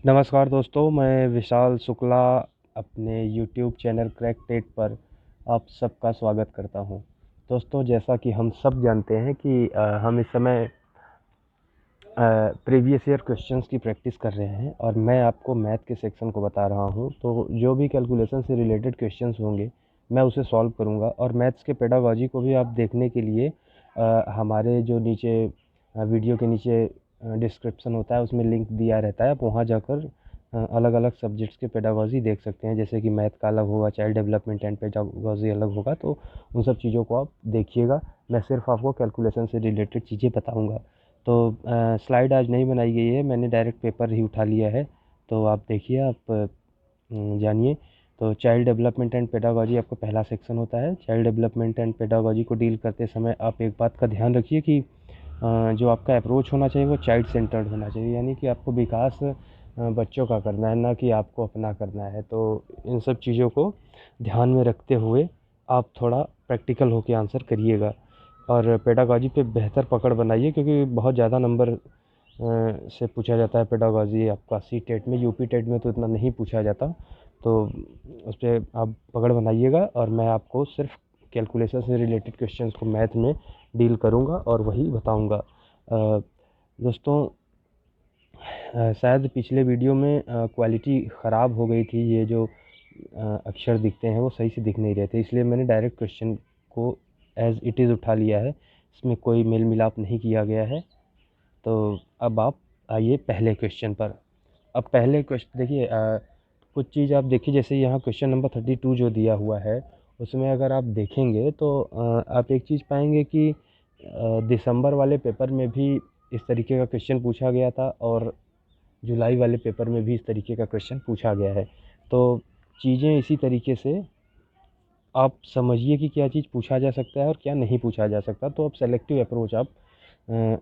नमस्कार दोस्तों, मैं विशाल शुक्ला अपने यूट्यूब चैनल क्रैक टेट पर आप सबका स्वागत करता हूं। दोस्तों, जैसा कि हम सब जानते हैं कि हम इस समय प्रीवियस ईयर क्वेश्चंस की प्रैक्टिस कर रहे हैं और मैं आपको मैथ के सेक्शन को बता रहा हूं। तो जो भी कैलकुलेशन से रिलेटेड क्वेश्चंस होंगे मैं उसे सॉल्व करूंगा और मैथ्स के पेडागॉजी को भी आप देखने के लिए हमारे जो नीचे वीडियो के नीचे डिस्क्रिप्शन होता है उसमें लिंक दिया रहता है। आप वहाँ जाकर अलग अलग सब्जेक्ट्स के पेडागॉजी देख सकते हैं, जैसे कि मैथ का अलग होगा, चाइल्ड डेवलपमेंट एंड पेडागॉजी अलग होगा। तो उन सब चीज़ों को आप देखिएगा। मैं सिर्फ आपको कैलकुलेशन से रिलेटेड चीज़ें बताऊंगा। तो स्लाइड आज नहीं बनाई गई है, मैंने डायरेक्ट पेपर ही उठा लिया है। तो आप देखिए, आप जानिए। तो चाइल्ड डेवलपमेंट एंड पेडागॉजी आपका पहला सेक्शन होता है। चाइल्ड डेवलपमेंट एंड पेडागॉजी को डील करते समय आप एक बात का ध्यान रखिए कि जो आपका अप्रोच होना चाहिए वो चाइल्ड सेंटर्ड होना चाहिए, यानी कि आपको विकास बच्चों का करना है, ना कि आपको अपना करना है। तो इन सब चीज़ों को ध्यान में रखते हुए आप थोड़ा प्रैक्टिकल होकर आंसर करिएगा और पेडागॉजी पे बेहतर पकड़ बनाइए, क्योंकि बहुत ज़्यादा नंबर से पूछा जाता है पेडागॉजी आपका सी टेट में। यूपी टेट में तो इतना नहीं पूछा जाता। तो उस पर आप पकड़ बनाइएगा और मैं आपको सिर्फ कैलकुलेशन से रिलेटेड क्वेश्चंस को मैथ में डील करूंगा और वही बताऊंगा। दोस्तों, शायद पिछले वीडियो में क्वालिटी ख़राब हो गई थी। ये जो अक्षर दिखते हैं वो सही से दिख नहीं रहे थे, इसलिए मैंने डायरेक्ट क्वेश्चन को एज इट इज़ उठा लिया है। इसमें कोई मेल मिलाप नहीं किया गया है। तो अब आप आइए पहले क्वेश्चन पर। अब पहले क्वेश्चन देखिए, कुछ चीज़ आप देखिए, जैसे यहाँ क्वेश्चन नंबर 32 जो दिया हुआ है उसमें अगर आप देखेंगे तो आप एक चीज़ पाएंगे कि दिसंबर वाले पेपर में भी इस तरीके का क्वेश्चन पूछा गया था और जुलाई वाले पेपर में भी इस तरीके का क्वेश्चन पूछा गया है। तो चीज़ें इसी तरीके से आप समझिए कि क्या चीज़ पूछा जा सकता है और क्या नहीं पूछा जा सकता। तो अब सेलेक्टिव अप्रोच आप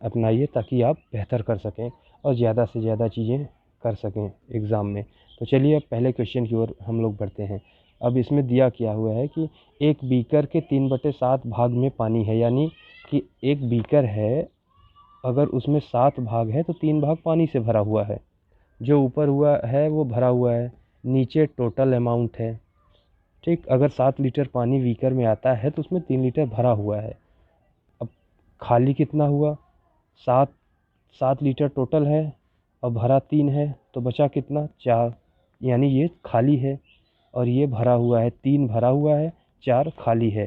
अपनाइए ताकि आप बेहतर कर सकें और ज़्यादा से ज़्यादा चीज़ें कर सकें एग्ज़ाम में। तो चलिए अब पहले क्वेश्चन की ओर हम लोग बढ़ते हैं। अब इसमें दिया क्या हुआ है कि एक बीकर के 3/7 भाग में पानी है, यानी कि एक बीकर है, अगर उसमें 7 भाग है तो 3 भाग पानी से भरा हुआ है। जो ऊपर हुआ है वो भरा हुआ है, नीचे टोटल अमाउंट है। ठीक, अगर 7 लीटर पानी बीकर में आता है तो उसमें 3 लीटर भरा हुआ है। अब खाली कितना हुआ? 7 7 लीटर टोटल है और भरा 3 है, तो बचा कितना? 4। यानी ये खाली है और ये भरा हुआ है। 3 भरा हुआ है, 4 खाली है।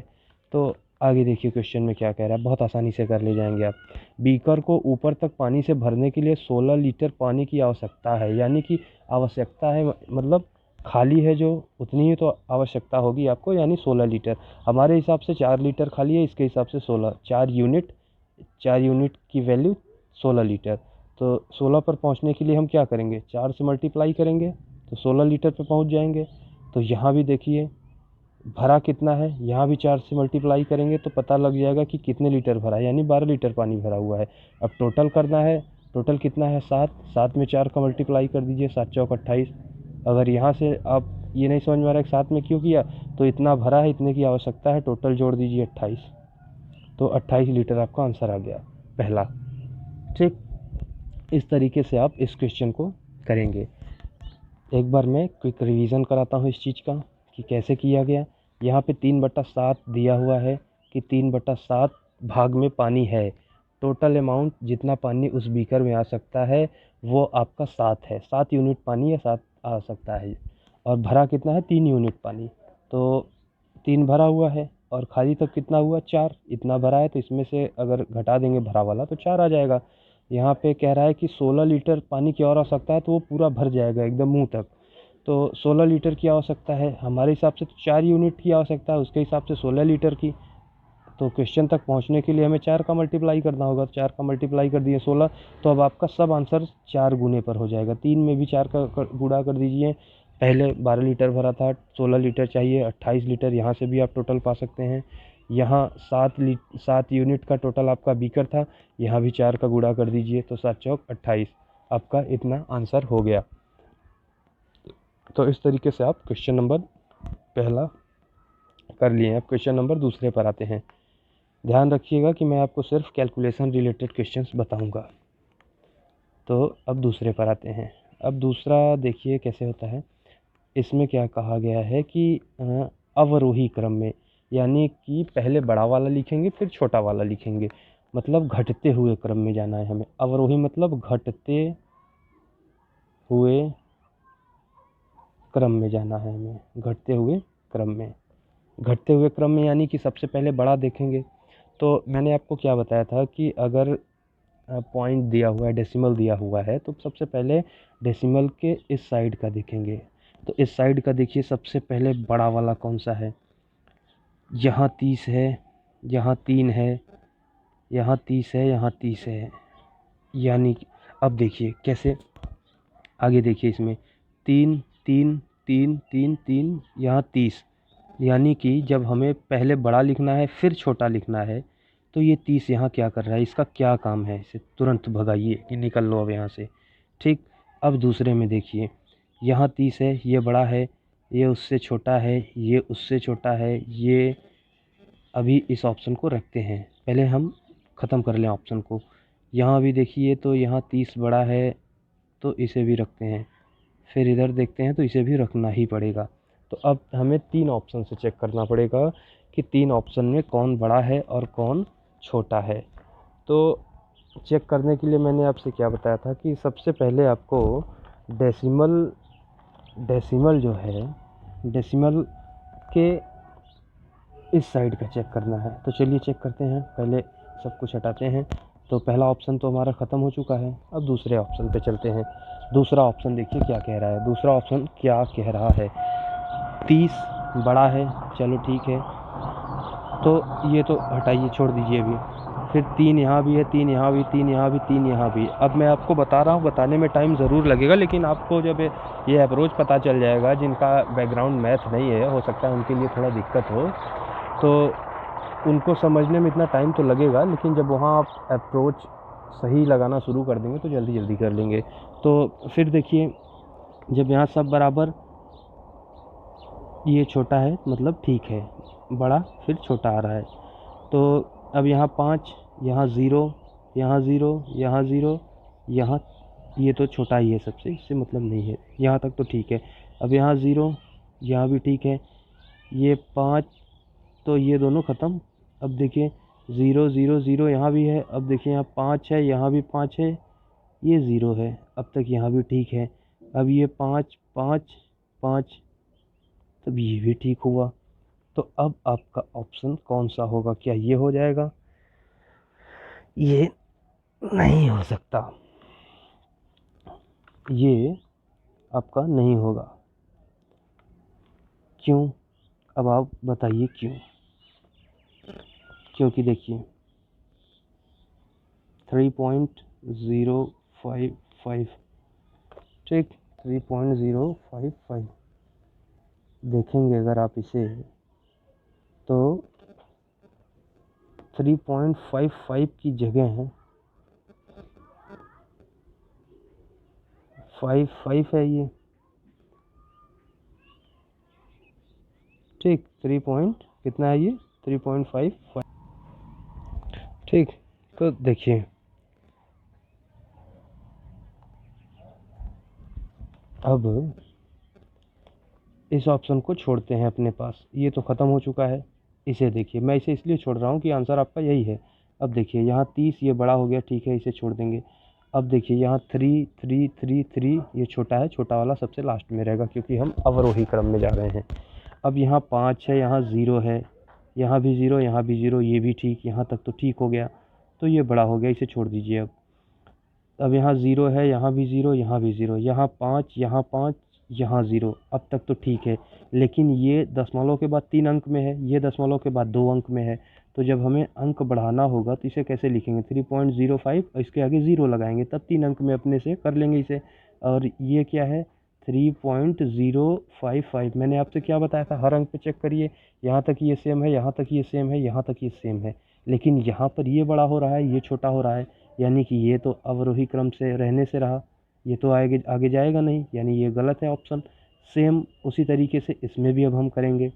तो आगे देखिए क्वेश्चन में क्या कह रहा है, बहुत आसानी से कर ले जाएंगे आप। बीकर को ऊपर तक पानी से भरने के लिए 16 लीटर पानी की आवश्यकता है, यानी कि आवश्यकता है मतलब खाली है जो, उतनी ही तो आवश्यकता होगी आपको, यानी 16 लीटर। हमारे हिसाब से 4 लीटर खाली है, इसके हिसाब से 16, 4 यूनिट की वैल्यू 16 लीटर। तो 16 पर पहुंचने के लिए हम क्या करेंगे? 4 से मल्टीप्लाई करेंगे तो 16 लीटर पे पहुंच जाएंगे। तो यहाँ भी देखिए भरा कितना है, यहाँ भी 4 से मल्टीप्लाई करेंगे तो पता लग जाएगा कि कितने लीटर भरा है, यानी 12 लीटर पानी भरा हुआ है। अब टोटल करना है, टोटल कितना है? 7। 7 में 4 का मल्टीप्लाई कर दीजिए, 7 चौक 28। अगर यहाँ से आप ये नहीं समझ में आ रहा है कि 7 में क्यों किया, तो इतना भरा है, इतने की आवश्यकता है, टोटल जोड़ दीजिए 28। तो 28 लीटर आपका आंसर आ गया पहला। ठीक, इस तरीके से आप इस क्वेश्चन को करेंगे। एक बार मैं क्विक रिवीजन कराता हूँ इस चीज़ का कि कैसे किया गया। यहाँ पे 3/7 दिया हुआ है कि 3/7 भाग में पानी है। टोटल अमाउंट जितना पानी उस बीकर में आ सकता है वो आपका 7 है। 7 यूनिट पानी या 7 आ सकता है। और भरा कितना है? 3 यूनिट पानी। तो 3 भरा हुआ है और खाली तक कितना हुआ? 4। इतना भरा है तो इसमें से अगर घटा देंगे भरा वाला तो 4 आ जाएगा। यहाँ पे कह रहा है कि 16 लीटर पानी की और आवश्यकता है, तो वो पूरा भर जाएगा एकदम मुंह तक। तो 16 लीटर की आवश्यकता है, हमारे हिसाब से तो 4 यूनिट की आवश्यकता है, उसके हिसाब से 16 लीटर की। तो क्वेश्चन तक पहुंचने के लिए हमें 4 का मल्टीप्लाई करना होगा। 4 का मल्टीप्लाई कर दिए 16, तो अब आपका सब आंसर 4 गुने पर हो जाएगा। 3 में भी 4 का गुणा कर दीजिए। पहले 12 लीटर भरा था, 16 लीटर चाहिए, 28 लीटर। यहाँ से भी आप टोटल पा सकते हैं। यहाँ 7 यूनिट का टोटल आपका बीकर था, यहाँ भी 4 का गुणा कर दीजिए, तो 7 चौक 28। आपका इतना आंसर हो गया। तो इस तरीके से आप क्वेश्चन नंबर पहला कर लिए। अब क्वेश्चन नंबर दूसरे पर आते हैं। ध्यान रखिएगा कि मैं आपको सिर्फ कैलकुलेशन रिलेटेड क्वेश्चंस बताऊंगा। तो अब दूसरे पर आते हैं। अब दूसरा देखिए कैसे होता है। इसमें क्या कहा गया है कि अवरोही क्रम में, यानी कि पहले बड़ा वाला लिखेंगे फिर छोटा वाला लिखेंगे, मतलब घटते हुए क्रम में जाना है हमें। अवरोही मतलब घटते हुए क्रम में जाना है हमें, घटते हुए क्रम में। घटते हुए क्रम में यानी कि सबसे पहले बड़ा देखेंगे। तो मैंने आपको क्या बताया था कि अगर पॉइंट दिया हुआ है, डेसिमल दिया हुआ है, तो सबसे पहले डेसिमल के इस साइड का देखेंगे। तो इस साइड का देखिए सबसे पहले बड़ा वाला कौन सा है, यहाँ 30 है, यहाँ 3 है, यहाँ 30 है, यहाँ 30 है, यानी कि अब देखिए कैसे आगे देखिए इसमें 3 3 3 3 3, यहाँ 30, यानी कि जब हमें पहले बड़ा लिखना है फिर छोटा लिखना है, तो ये 30 यहाँ क्या कर रहा है, इसका क्या काम है, इसे तुरंत भगाइए कि निकल लो अब यहाँ से। ठीक, अब दूसरे में देखिए यहाँ 30 है, ये बड़ा है, ये उससे छोटा है, ये उससे छोटा है, ये अभी इस ऑप्शन को रखते हैं, पहले हम ख़त्म कर लें ऑप्शन को। यहाँ भी देखिए तो यहाँ 30 बड़ा है, तो इसे भी रखते हैं, फिर इधर देखते हैं तो इसे भी रखना ही पड़ेगा। तो अब हमें 3 ऑप्शन से चेक करना पड़ेगा कि 3 ऑप्शन में कौन बड़ा है और कौन छोटा है। तो चेक करने के लिए मैंने आपसे क्या बताया था कि सबसे पहले आपको डेसिमल जो है, डेसिमल के इस साइड का चेक करना है। तो चलिए चेक करते हैं, पहले सब कुछ हटाते हैं। तो पहला ऑप्शन तो हमारा ख़त्म हो चुका है, अब दूसरे ऑप्शन पे चलते हैं। दूसरा ऑप्शन देखिए क्या कह रहा है, दूसरा ऑप्शन क्या कह रहा है, 30 बड़ा है, चलो ठीक है, तो ये तो हटाइए, छोड़ दीजिए अभी। फिर 3 यहाँ भी है, 3 यहाँ भी, 3 यहाँ भी, 3 यहाँ भी। अब मैं आपको बता रहा हूँ, बताने में टाइम ज़रूर लगेगा, लेकिन आपको जब ये अप्रोच पता चल जाएगा, जिनका बैकग्राउंड मैथ नहीं है, हो सकता है उनके लिए थोड़ा दिक्कत हो, तो उनको समझने में इतना टाइम तो लगेगा, लेकिन जब वहाँ आप अप्रोच सही लगाना शुरू कर देंगे तो जल्दी जल्दी कर लेंगे। तो फिर देखिए जब यहाँ सब बराबर, ये छोटा है मतलब ठीक है, बड़ा फिर छोटा आ रहा है, तो अब यहाँ 5, यहाँ 0, यहाँ 0, यहाँ 0, यहाँ, ये तो छोटा ही है सबसे, इससे मतलब नहीं है, यहाँ तक तो ठीक है। अब यहाँ 0, यहाँ भी ठीक है, ये 5, तो ये दोनों ख़त्म। अब देखिए 0 0 0 यहाँ भी है, अब देखिए यहाँ 5 है, यहाँ भी 5 है, ये 0 है, अब तक यहाँ भी ठीक है। अब ये 5 5 5, तब ये भी ठीक हुआ। तो अब आपका ऑप्शन कौन सा होगा, क्या ये हो जाएगा, ये नहीं हो सकता, ये आपका नहीं होगा। क्यों, अब आप बताइए क्यों। क्योंकि देखिए 3.055, ठीक, 3.055 देखेंगे अगर आप इसे, तो 3.55 की जगह है 55 है ये, ठीक, 3 पॉइंट कितना है ये, 3.55, ठीक। तो देखिए अब इस ऑप्शन को छोड़ते हैं अपने पास, ये तो ख़त्म हो चुका है। इसे देखिए, मैं इसे इसलिए छोड़ रहा हूँ कि आंसर आपका यही है। अब देखिए यहाँ 30, ये बड़ा हो गया, ठीक है, इसे छोड़ देंगे। अब देखिए यहाँ 3 3 3 3, ये छोटा है, छोटा वाला सबसे लास्ट में रहेगा क्योंकि हम अवरोही क्रम में जा रहे हैं। अब यहाँ 5 है, यहाँ 0 है, यहाँ भी 0, यहाँ भी 0, ये भी ठीक, यहाँ तक तो ठीक हो गया, तो ये बड़ा हो गया, इसे छोड़ दीजिए। अब यहाँ 0 है, यहाँ भी 0, यहाँ भी 0, यहाँ 5, यहाँ 5, यहाँ 0, अब तक तो ठीक है। लेकिन ये दशमलव के बाद 3 अंक में है, ये दशमलव के बाद 2 अंक में है, तो जब हमें अंक बढ़ाना होगा तो इसे कैसे लिखेंगे, 3.05 और इसके आगे 0 लगाएंगे, तब 3 अंक में अपने से कर लेंगे इसे। और ये क्या है, 3.055। मैंने आपसे क्या बताया था, हर अंक पे चेक करिए, यहाँ तक ये सेम है, यहाँ तक ये सेम है, यहाँ तक ये सेम है, लेकिन यहाँ पर ये बड़ा हो रहा है, ये छोटा हो रहा है, यानी कि ये तो अवरोही क्रम से रहने से रहा, ये तो आगे आगे जाएगा नहीं, यानी ये गलत है ऑप्शन। सेम उसी तरीके से इसमें भी अब हम करेंगे,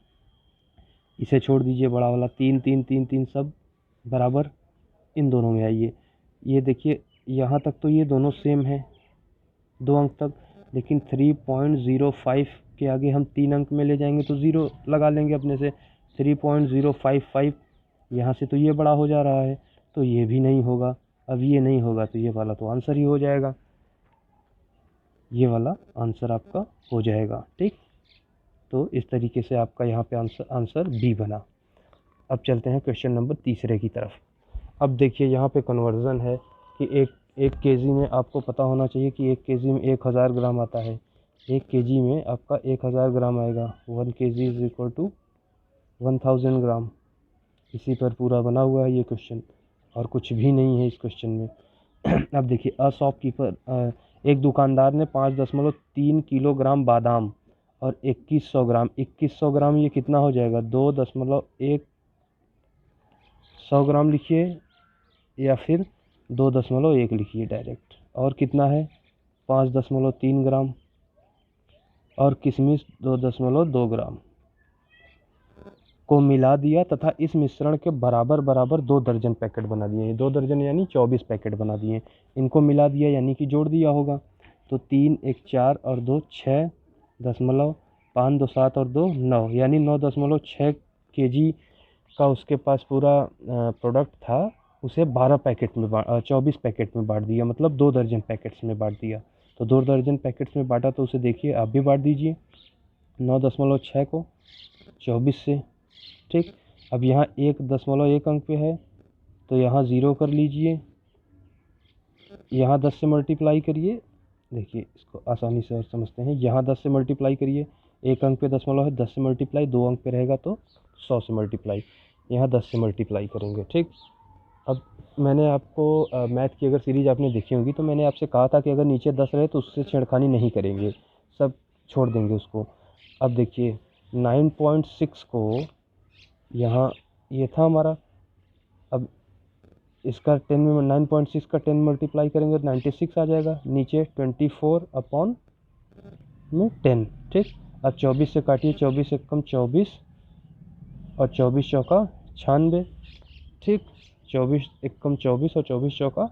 इसे छोड़ दीजिए, बड़ा वाला 3 3 3 3 सब बराबर, इन दोनों में आइए, ये देखिए यहाँ तक तो ये दोनों सेम है, 2 अंक तक, लेकिन 3.05 के आगे हम 3 अंक में ले जाएंगे तो 0 लगा लेंगे अपने से। 3.055 यहाँ से तो ये बड़ा हो जा रहा है, तो ये भी नहीं होगा। अब ये नहीं होगा तो ये वाला तो आंसर ही हो जाएगा, ये वाला आंसर आपका हो जाएगा। ठीक, तो इस तरीके से आपका यहाँ पे आंसर बी बना। अब चलते हैं क्वेश्चन नंबर तीसरे की तरफ। अब देखिए यहाँ पे कन्वर्ज़न है कि एक केजी में आपको पता होना चाहिए कि 1 केजी में 1000 ग्राम आता है। 1 केजी में आपका 1000 ग्राम आएगा। 1 केजी इज़ इक्वल टू 1000 ग्राम। इसी पर पूरा बना हुआ है ये क्वेश्चन, और कुछ भी नहीं है इस क्वेश्चन में। अब देखिए, अ शॉपकीपर, एक दुकानदार ने 5.3 किलोग्राम बादाम और 2100 ग्राम ये कितना हो जाएगा? 2.1 100 ग्राम लिखिए या फिर 2.1 लिखिए डायरेक्ट। और कितना है? 5.3 ग्राम और किशमिश 2.2 ग्राम को मिला दिया तथा इस मिश्रण के बराबर बराबर 2 दर्जन पैकेट बना दिए। 2 दर्जन यानी 24 पैकेट बना दिए। इनको मिला दिया यानी कि जोड़ दिया होगा। तो 3 1 4 और 2 6 दशमलव 5 2 7 और 2 9 यानी 9.6 केजी का उसके पास पूरा प्रोडक्ट था। उसे 24 पैकेट में बांट दिया, मतलब 2 दर्जन पैकेट्स में बांट दिया। तो 2 दर्जन पैकेट्स में बांटा, तो उसे देखिए आप भी बांट दीजिए 9.6 को 24 से। ठीक, अब यहाँ 1.1 अंक पे है तो यहाँ 0 कर लीजिए, यहाँ 10 से मल्टीप्लाई करिए। देखिए इसको आसानी से और समझते हैं। यहाँ 10 से मल्टीप्लाई करिए, 1 अंक पे दशमलव है, 10 से मल्टीप्लाई, 2 अंक पे रहेगा तो 100 से मल्टीप्लाई, यहाँ 10 से मल्टीप्लाई करेंगे। ठीक, अब मैंने आपको मैथ की अगर सीरीज़ आपने देखी होगी तो मैंने आपसे कहा था कि अगर नीचे 10 रहे तो उससे छेड़खानी नहीं करेंगे, सब छोड़ देंगे उसको। अब देखिए 9.6 को यहाँ ये था हमारा, अब इसका 10 में 9.6 का 10 मल्टीप्लाई करेंगे तो 96 आ जाएगा। नीचे 24/10। ठीक, अब 24 से काटिए, 24 एकम 24 और 24 चौका 96। ठीक, 24 एकम 24 और 24 चौका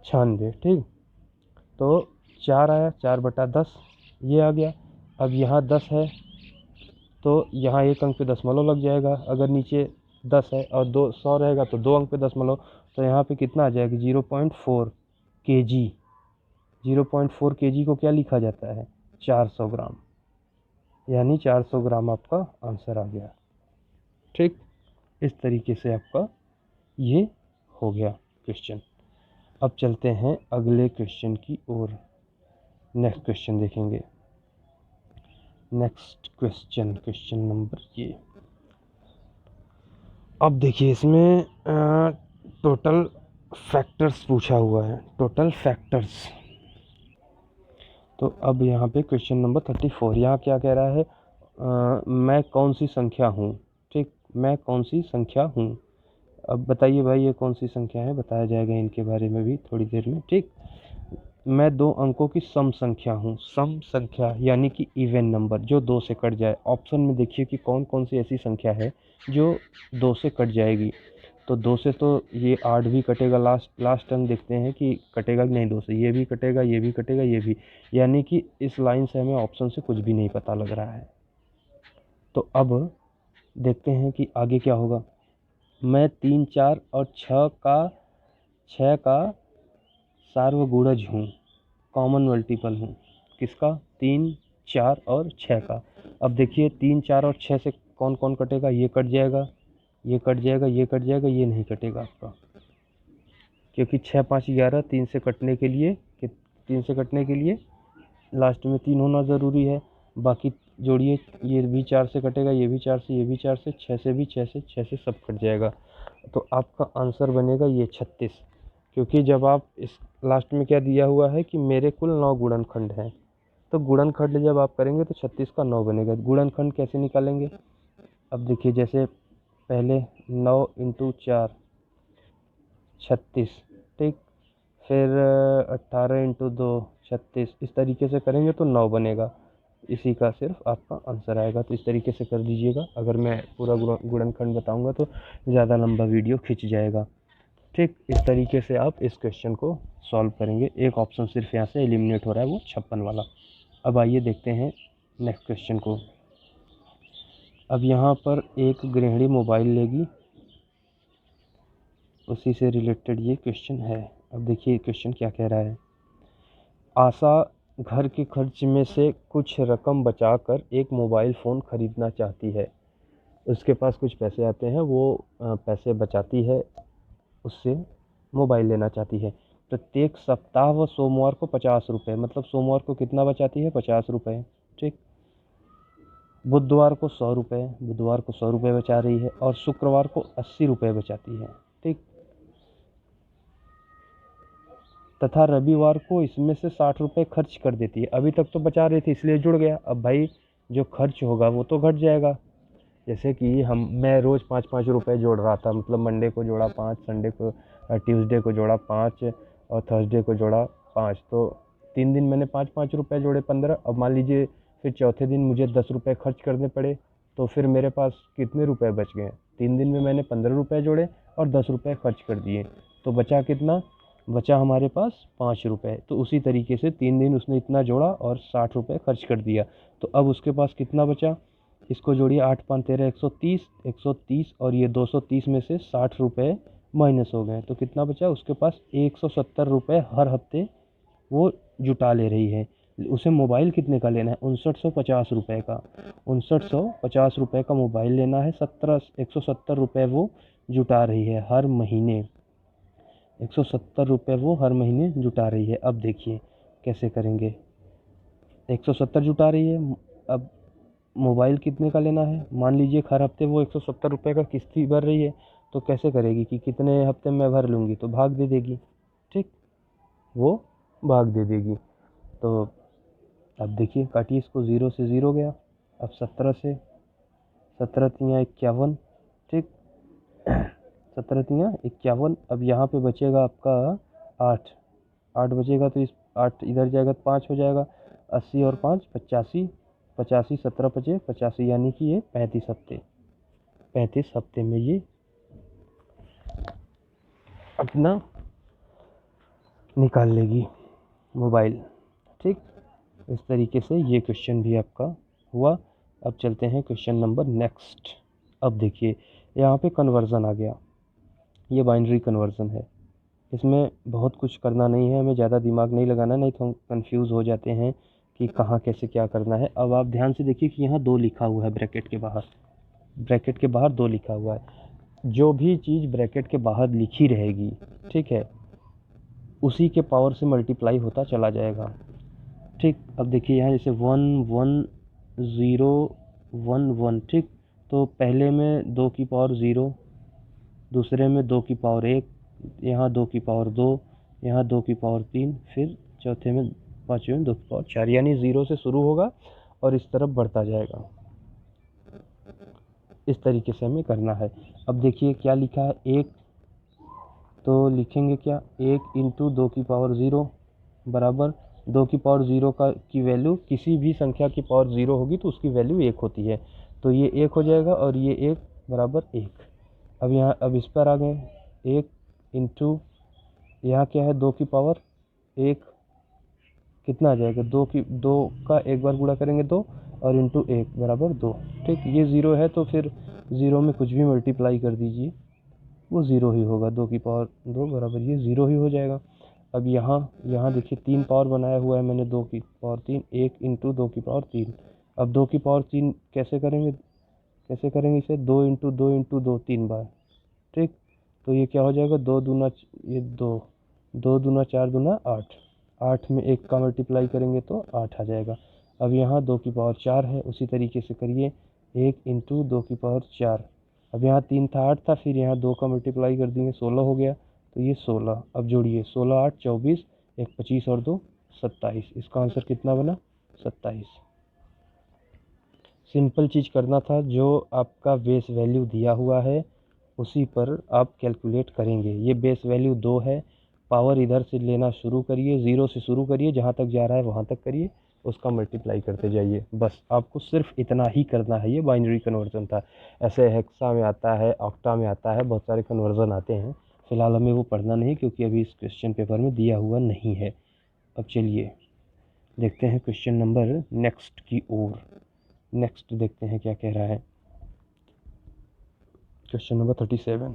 96। ठीक, तो 4 आया, 4/10 ये आ गया। अब यहाँ 10 है तो यहाँ 1 अंक पे दशमलव लग जाएगा। अगर नीचे 10 है और 200 रहेगा तो 2 अंक पे दशमलव, तो यहाँ पे कितना आ जाएगा? 0.4 kg। 0.4 kg को क्या लिखा जाता है? 400 ग्राम, यानी 400 ग्राम आपका आंसर आ गया। ठीक, इस तरीके से आपका ये हो गया क्वेश्चन। अब चलते हैं अगले क्वेश्चन की ओर। नेक्स्ट क्वेश्चन देखेंगे। नेक्स्ट क्वेश्चन नंबर ये। अब देखिए इसमें टोटल फैक्टर्स पूछा हुआ है, टोटल फैक्टर्स। तो अब यहाँ पे क्वेश्चन नंबर 34, यहाँ क्या कह रहा है? मैं कौन सी संख्या हूँ? ठीक, मैं कौन सी संख्या हूँ? अब बताइए भाई ये कौन सी संख्या है? बताया जाएगा इनके बारे में भी थोड़ी देर में। ठीक, मैं 2 अंकों की सम संख्या हूँ। सम संख्या यानी कि इवन नंबर, जो 2 से कट जाए। ऑप्शन में देखिए कि कौन कौन सी ऐसी संख्या है जो 2 से कट जाएगी। तो 2 से तो ये 8 भी कटेगा, लास्ट अंक देखते हैं कि कटेगा कि नहीं 2 से। ये भी कटेगा, ये भी कटेगा, ये भी, यानी कि इस लाइन से हमें ऑप्शन से कुछ भी नहीं पता लग रहा है। तो अब देखते हैं कि आगे क्या होगा। मैं 3 4 और 6 का सार्वगुणज हूँ, कॉमन मल्टीपल हूँ। किसका? 3 4 और 6 का। अब देखिए 3 4 और 6 से कौन कौन कटेगा? ये कट जाएगा, ये कट जाएगा, ये कट जाएगा, ये नहीं कटेगा आपका, क्योंकि 6 5 11, 3 से कटने के लिए, 3 से कटने के लिए लास्ट में 3 होना ज़रूरी है। बाकी जोड़िए, ये भी 4 से कटेगा, ये भी 4 से, ये भी 4 से, 6 से भी, 6 से सब कट जाएगा। तो आपका आंसर बनेगा ये 36, क्योंकि जब आप इस लास्ट में क्या दिया हुआ है कि मेरे कुल 9 गुणनखंड हैं, तो गुणनखंड जब आप करेंगे तो 36 का 9 बनेगा। गुणनखंड कैसे निकालेंगे? अब देखिए, जैसे पहले 9 × 4 36, ठीक, फिर 18 × 2 36, इस तरीके से करेंगे तो 9 बनेगा। इसी का सिर्फ आपका आंसर आएगा। तो इस तरीके से कर दीजिएगा। अगर मैं पूरा गुणनखंड बताऊंगा तो ज़्यादा लंबा वीडियो खिंच जाएगा। ठीक, इस तरीके से आप इस क्वेश्चन को सॉल्व करेंगे। एक ऑप्शन सिर्फ यहाँ से एलिमिनेट हो रहा है, वो 56 वाला। अब आइए देखते हैं नेक्स्ट क्वेश्चन को। अब यहाँ पर एक गृहिणी मोबाइल लेगी, उसी से रिलेटेड ये क्वेश्चन है। अब देखिए क्वेश्चन क्या कह रहा है। आशा घर के खर्च में से कुछ रकम बचाकर एक मोबाइल फ़ोन खरीदना चाहती है। उसके पास कुछ पैसे आते हैं, वो पैसे बचाती है, उससे मोबाइल लेना चाहती है। प्रत्येक सप्ताह व सोमवार को 50 रुपये, मतलब सोमवार को कितना बचाती है, 50 रुपये। ठीक। बुधवार को 100 रुपये, बुधवार को 100 रुपये बचा रही है, और शुक्रवार को 80 रुपये बचाती है। ठीक। तथा रविवार को इसमें से 60 रुपये खर्च कर देती है। अभी तक तो बचा रही थी इसलिए जुड़ गया। अब भाई जो खर्च होगा वो तो घट जाएगा। जैसे कि मैं रोज़ 5-5 रुपये जोड़ रहा था, मतलब मंडे को जोड़ा 5, संडे को ट्यूसडे को जोड़ा 5 और थर्सडे को जोड़ा 5, तो 3 दिन मैंने 5-5 रुपये जोड़े 15। अब मान लीजिए फिर चौथे दिन मुझे 10 रुपये खर्च करने पड़े, तो फिर मेरे पास कितने रुपए बच गए। 3 दिन में मैंने 15 रुपये जोड़े और 10 रुपये खर्च कर दिए, तो बचा कितना, बचा हमारे पास 5 रुपये। तो उसी तरीके से 3 दिन उसने इतना जोड़ा और 60 रुपये खर्च कर दिया। तो अब उसके पास कितना बचा, इसको जोड़िए, 8 5 13 130, 130 और ये 230 में से 60 रुपये माइनस हो गए, तो कितना बचा उसके पास, 170 रुपये हर हफ्ते वो जुटा ले रही है। उसे मोबाइल कितने का लेना है, 5950 रुपये का, 5950 रुपये का मोबाइल लेना है। 170 रुपये वो जुटा रही है हर महीने, 170 रुपये वो हर महीने जुटा रही है। अब देखिए कैसे करेंगे। 170 जुटा रही है, अब मोबाइल कितने का लेना है, मान लीजिए हर हफ्ते वो 170 रुपये का किस्ती भर रही है, तो कैसे करेगी कि कितने हफ्ते में भर लूँगी, तो भाग दे देगी। ठीक, वो भाग दे देगी। तो अब देखिए काटिए इसको, 0 से 0 गया। अब 17 से, 17 तियाँ 51। ठीक, 17 तियाँ 51। अब यहाँ पे बचेगा आपका 8, 8 बचेगा, तो इस 8 इधर जाएगा तो 5 हो जाएगा। 80 और 5 85, 85 17 पचे 85, यानी कि ये 35 हफ्ते, 35 हफ्ते में ये अपना निकाल लेगी मोबाइल। ठीक, इस तरीके से ये क्वेश्चन भी आपका हुआ। अब चलते हैं क्वेश्चन नंबर नेक्स्ट। अब देखिए यहाँ पे कन्वर्ज़न आ गया, ये बाइनरी कन्वर्ज़न है। इसमें बहुत कुछ करना नहीं है, हमें ज़्यादा दिमाग नहीं लगाना, नहीं तो हम कंफ्यूज हो जाते हैं कि कहाँ कैसे क्या करना है। अब आप ध्यान से देखिए कि यहाँ 2 लिखा हुआ है ब्रैकेट के बाहर, ब्रैकेट के बाहर 2 लिखा हुआ है। जो भी चीज़ ब्रैकेट के बाहर लिखी रहेगी, ठीक है, उसी के पावर से मल्टीप्लाई होता चला जाएगा। ठीक, अब देखिए यहाँ जैसे 1 1 0 1 1। ठीक, तो पहले में 2 की पावर 0, दूसरे में 2 की पावर 1, यहाँ 2 की पावर 2, यहाँ 2 की पावर 3, फिर चौथे में, पाँचवें में 2 की पावर 4, यानी 0 से शुरू होगा और इस तरफ बढ़ता जाएगा। इस तरीके से हमें करना है। अब देखिए क्या लिखा है, 1, तो लिखेंगे क्या, 1 इंटू 2 की पावर 0 बराबर 2 की पावर 0 की वैल्यू, किसी भी संख्या की पावर 0 होगी तो उसकी वैल्यू 1 होती है, तो ये 1 हो जाएगा और ये 1 बराबर 1। अब यहाँ, अब इस पर आ गए, 1 इंटू, यहाँ क्या है, 2 की पावर 1, कितना आ जाएगा, 2 का एक बार गुणा करेंगे 2 और इंटू 1 बराबर 2। ठीक, ये 0 है तो फिर 0 में कुछ भी मल्टीप्लाई कर दीजिए वो 0 ही होगा, 2 की पावर 2 बराबर ये 0 ही हो जाएगा। अब यहाँ देखिए 3 पावर बनाया हुआ है मैंने, 2 की पावर 3, 1 इंटू 2 की पावर 3। अब 2 की पावर 3 कैसे करेंगे, इसे 2 इंटू 2 इंटू 2 3 बार। ठीक, तो ये क्या हो जाएगा, 2 दूना, ये 2, 2 दूना 4 दूना 8, 8 में 1 का मल्टीप्लाई करेंगे तो 8 आ जाएगा। अब यहाँ 2 की पावर 4 है, उसी तरीके से करिए, 1 इंटू 2 की पावर 4। अब यहाँ 3 था, 8 था, फिर यहाँ 2 का मल्टीप्लाई कर देंगे, 16 हो गया, तो ये 16। अब जोड़िए, 16 8 24, 1 25 और 2 27, इसका आंसर कितना बना, 27। सिंपल चीज़ करना था, जो आपका बेस वैल्यू दिया हुआ है उसी पर आप कैलकुलेट करेंगे। ये बेस वैल्यू 2 है, पावर इधर से लेना शुरू करिए, 0 से शुरू करिए, जहाँ तक जा रहा है वहाँ तक करिए, उसका मल्टीप्लाई करते जाइए। बस आपको सिर्फ इतना ही करना है। ये बाइनरी कन्वर्जन था। ऐसे हेक्सा में आता है, ऑक्टा में आता है, बहुत सारे कन्वर्जन आते हैं। फ़िलहाल हमें वो पढ़ना नहीं क्योंकि अभी इस क्वेश्चन पेपर में दिया हुआ नहीं है। अब चलिए देखते हैं क्वेश्चन नंबर नेक्स्ट की ओर। नेक्स्ट देखते हैं क्या कह रहा है। Question number 37।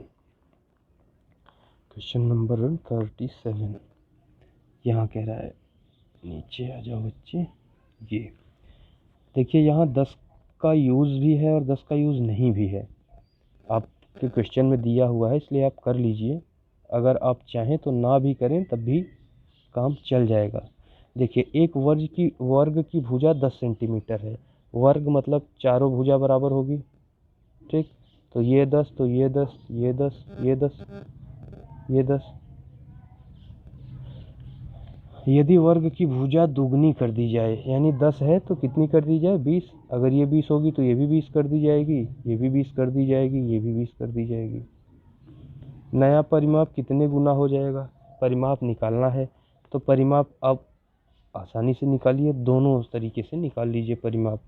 क्वेश्चन नंबर 37 यहाँ कह रहा है, नीचे आ जाओ बच्चे। ये देखिए, यहाँ 10 का यूज़ भी है और 10 का यूज़ नहीं भी है। आपके क्वेश्चन में दिया हुआ है, इसलिए आप कर लीजिए। अगर आप चाहें तो ना भी करें तब भी काम चल जाएगा। देखिए, एक वर्ग की भुजा 10 सेंटीमीटर है। वर्ग मतलब चारों भुजा बराबर होगी, ठीक। तो ये 10, तो ये 10, ये 10, ये 10, ये 10। यदि वर्ग की भुजा दुगनी कर दी जाए, यानी 10 है तो कितनी कर दी जाए, 20। अगर ये 20 होगी तो ये भी 20 कर दी जाएगी, ये भी 20 कर दी जाएगी, ये भी 20 कर दी जाएगी। नया परिमाप कितने गुना हो जाएगा, परिमाप निकालना है। तो परिमाप आप आसानी से निकालिए, दोनों तरीके से निकाल लीजिए परिमाप।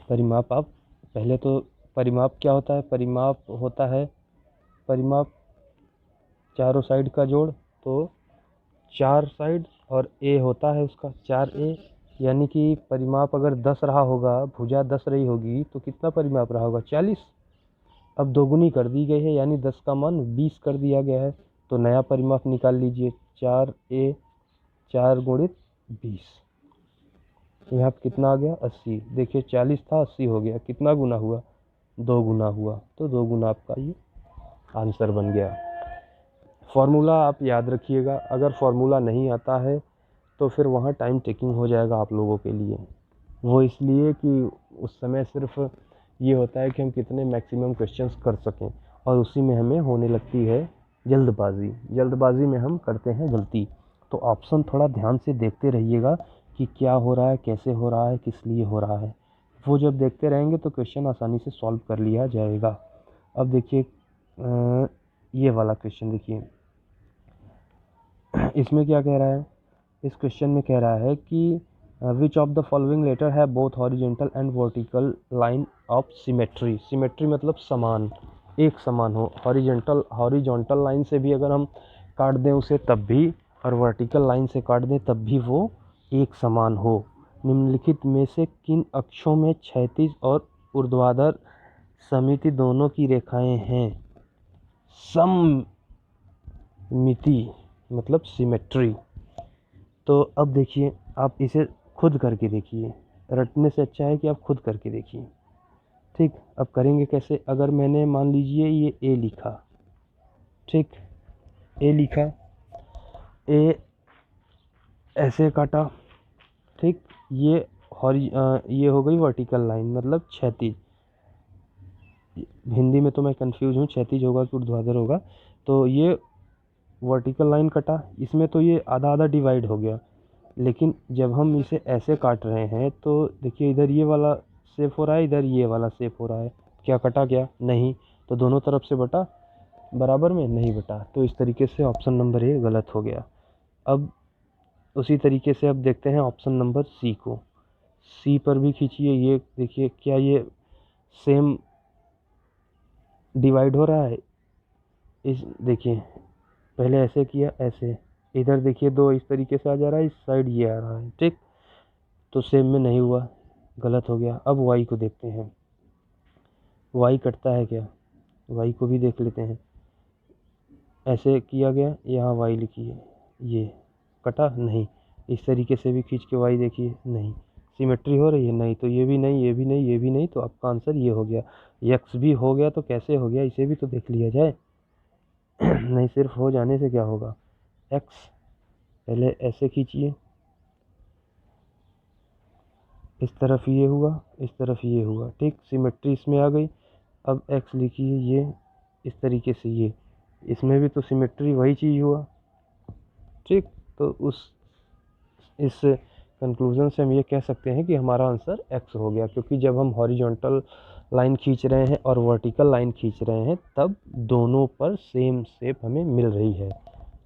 परिमाप आप पहले तो, परिमाप क्या होता है, परिमाप होता है, परिमाप चारों साइड का जोड़। तो 4 साइड और ए होता है उसका 4a, यानी कि परिमाप अगर 10 रहा होगा, भुजा 10 रही होगी तो कितना परिमाप रहा होगा, 40। अब दोगुनी कर दी गई है, यानी 10 का मान 20 कर दिया गया है। तो नया परिमाप निकाल लीजिए, 4a 4 गुणित 20। यहाँ पे कितना आ गया, 80। देखिए 40 था, 80 हो गया, कितना गुना हुआ, 2 गुना हुआ। तो 2 गुना आपका ये आंसर बन गया। फॉर्मूला आप याद रखिएगा, अगर फॉर्मूला नहीं आता है तो फिर वहाँ टाइम टेकिंग हो जाएगा आप लोगों के लिए। वो इसलिए कि उस समय सिर्फ ये होता है कि हम कितने मैक्सिमम क्वेश्चंस कर सकें, और उसी में हमें होने लगती है जल्दबाजी। जल्दबाजी में हम करते हैं गलती। तो ऑप्शन थोड़ा ध्यान से देखते रहिएगा कि क्या हो रहा है, कैसे हो रहा है, किस लिए हो रहा है। वो जब देखते रहेंगे तो क्वेश्चन आसानी से सॉल्व कर लिया जाएगा। अब देखिए ये वाला क्वेश्चन देखिए, इसमें क्या कह रहा है। इस क्वेश्चन में कह रहा है कि which of the following letter है both horizontal and vertical line of symmetry. Symmetry मतलब समान, एक समान हो। हॉरिजॉन्टल लाइन से भी अगर हम काट दें उसे तब भी, और वर्टिकल लाइन से काट दें तब भी वो एक समान हो। निम्नलिखित में से किन अक्षों में क्षैतिज और ऊर्ध्वाधर समिति दोनों की रेखाएं हैं। सममिति मतलब सिमेट्री। तो अब देखिए, आप इसे खुद करके देखिए, रटने से अच्छा है कि आप खुद करके देखिए, ठीक। अब करेंगे कैसे, अगर मैंने मान लीजिए ये ए लिखा, ठीक, ए लिखा, ए ऐसे काटा, ठीक। ये ये हो गई वर्टिकल लाइन मतलब क्षैतिज। हिंदी में तो मैं कंफ्यूज हूँ, क्षैतिज होगा कि ऊर्ध्वाधर होगा। तो ये वर्टिकल लाइन कटा, इसमें तो ये आधा आधा डिवाइड हो गया। लेकिन जब हम इसे ऐसे काट रहे हैं तो देखिए, इधर ये वाला शेप हो रहा है, इधर ये वाला शेप हो रहा है। क्या कटा, क्या नहीं। तो दोनों तरफ से बटा, बराबर में नहीं बटा। तो इस तरीके से ऑप्शन नंबर ए गलत हो गया। अब उसी तरीके से अब देखते हैं ऑप्शन नंबर सी को। सी पर भी खींचिए, ये देखिए क्या ये सेम डिवाइड हो रहा है। इस देखिए, पहले ऐसे किया, ऐसे, इधर देखिए दो इस तरीके से आ जा रहा है, इस साइड ये आ रहा है, ठीक। तो सेम में नहीं हुआ, गलत हो गया। अब वाई को देखते हैं, वाई कटता है क्या, वाई को भी देख लेते हैं। ऐसे किया गया, यहाँ वाई लिखी है, ये कटा नहीं। इस तरीके से भी खींच के वाई देखिए, नहीं। सिमेट्री हो रही है, नहीं। तो ये भी नहीं, ये भी नहीं, ये भी नहीं। तो आपका आंसर ये हो गया। यक्स भी हो गया तो कैसे हो गया, इसे भी तो देख लिया जाए। नहीं, सिर्फ हो जाने से क्या होगा। एक्स पहले ऐसे खींचिए, इस तरफ ये हुआ, इस तरफ ये हुआ, ठीक। सिमेट्री इसमें आ गई। अब एक्स लिखिए, ये इस तरीके से, ये इसमें भी तो सिमेट्री वही चीज़ हुआ, ठीक। तो इस कंक्लूजन से हम ये कह सकते हैं कि हमारा आंसर एक्स हो गया, क्योंकि जब हम हॉरिजॉन्टल लाइन खींच रहे हैं और वर्टिकल लाइन खींच रहे हैं तब दोनों पर सेम शेप हमें मिल रही है।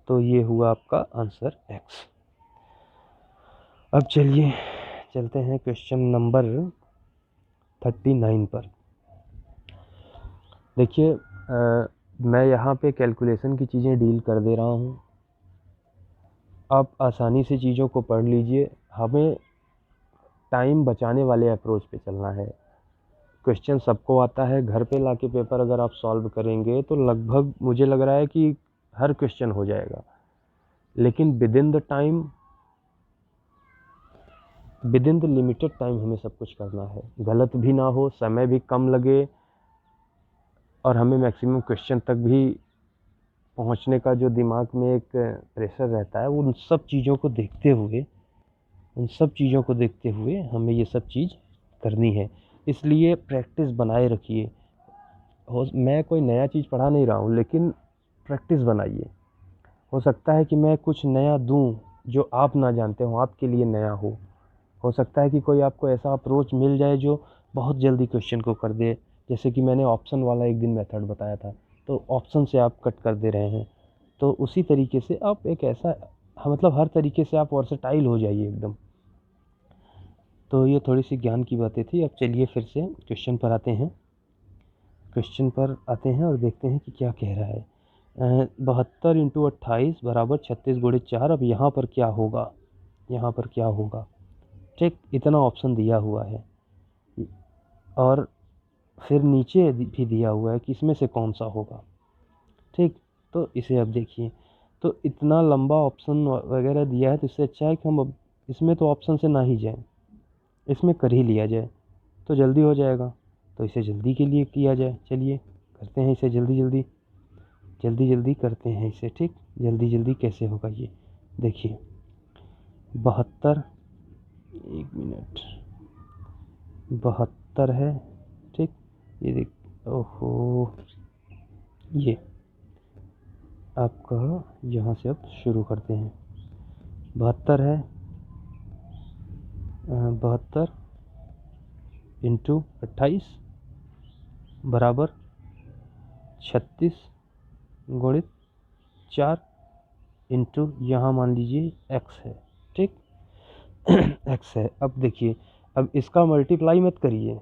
तो ये हुआ आपका आंसर एक्स। अब चलिए चलते हैं क्वेश्चन नंबर 39 पर। देखिए, मैं यहाँ पे कैलकुलेशन की चीज़ें डील कर दे रहा हूँ। आप आसानी से चीज़ों को पढ़ लीजिए। हमें टाइम बचाने वाले अप्रोच पे चलना है। क्वेश्चन सबको आता है, घर पे लाके पेपर अगर आप सॉल्व करेंगे तो लगभग मुझे लग रहा है कि हर क्वेश्चन हो जाएगा, लेकिन with in the time, with in the limited time हमें सब कुछ करना है। गलत भी ना हो, समय भी कम लगे, और हमें मैक्सिमम क्वेश्चन तक भी पहुंचने का जो दिमाग में एक प्रेशर रहता है, उन सब चीज़ों को देखते हुए, हमें ये सब चीज़ करनी है। इसलिए प्रैक्टिस बनाए रखिए। मैं कोई नया चीज़ पढ़ा नहीं रहा हूँ, लेकिन प्रैक्टिस बनाइए। हो सकता है कि मैं कुछ नया दूँ जो आप ना जानते हो, आपके लिए नया हो सकता है कि कोई आपको ऐसा अप्रोच मिल जाए जो बहुत जल्दी क्वेश्चन को कर दे। जैसे कि मैंने ऑप्शन वाला एक दिन मेथड बताया था, तो ऑप्शन से आप कट कर दे रहे हैं, तो उसी तरीके से आप एक ऐसा, हाँ, मतलब हर तरीके से आप वर्सेटाइल हो जाइए एकदम। तो ये थोड़ी सी ज्ञान की बातें थी। अब चलिए फिर से क्वेश्चन पर आते हैं। और देखते हैं कि क्या कह रहा है। 72 इंटू 28 बराबर 36 गुणित 4। अब यहाँ पर क्या होगा, ठीक, इतना ऑप्शन दिया हुआ है, और फिर नीचे भी दिया हुआ है कि इसमें से कौन सा होगा, ठीक। तो इसे अब देखिए, तो इतना लंबा ऑप्शन वगैरह दिया है, तो इससे अच्छा है कि हम अब इसमें तो ऑप्शन से ना ही जाएं, इसमें कर ही लिया जाए, तो जल्दी हो जाएगा। तो इसे जल्दी के लिए किया जाए, चलिए करते हैं इसे जल्दी करते हैं इसे, ठीक। जल्दी कैसे होगा ये देखिए। 72, एक मिनट, 72 है, ठीक। ये देख, ओहो, ये आपका यहाँ से अब शुरू करते हैं। 72 है, 72 इंटू 28 बराबर 36 गुणित 4 इंटू यहाँ मान लीजिए x है, ठीक। x है। अब देखिए, अब इसका मल्टीप्लाई मत करिए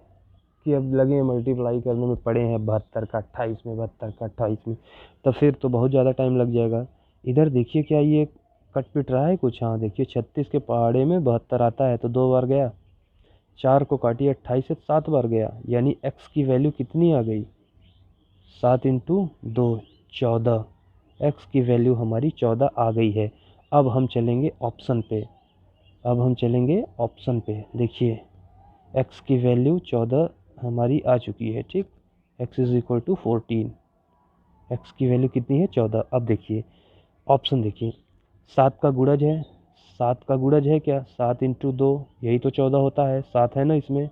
कि अब लगे मल्टीप्लाई करने में पड़े हैं 72 का 28 में, 72 का 28 में, तो फिर तो बहुत ज़्यादा टाइम लग जाएगा। इधर देखिए क्या ये कट पिट रहा है कुछ, हाँ देखिए 36 के पहाड़े में 72 आता है तो 2 बार गया, 4 को काटिए 28 से 7 बार गया, यानी x की वैल्यू कितनी आ गई, 7 इंटू 2, 14। x की वैल्यू हमारी 14 आ गई है। अब हम चलेंगे ऑप्शन पे, देखिए x की वैल्यू 14 हमारी आ चुकी है, ठीक। x is equal to 14, x की वैल्यू कितनी है, 14। अब देखिए ऑप्शन, देखिए 7 का गुणज है, 7 का गुणज है क्या, 7 इंटू 2, यही तो 14 होता है, 7 है ना इसमें,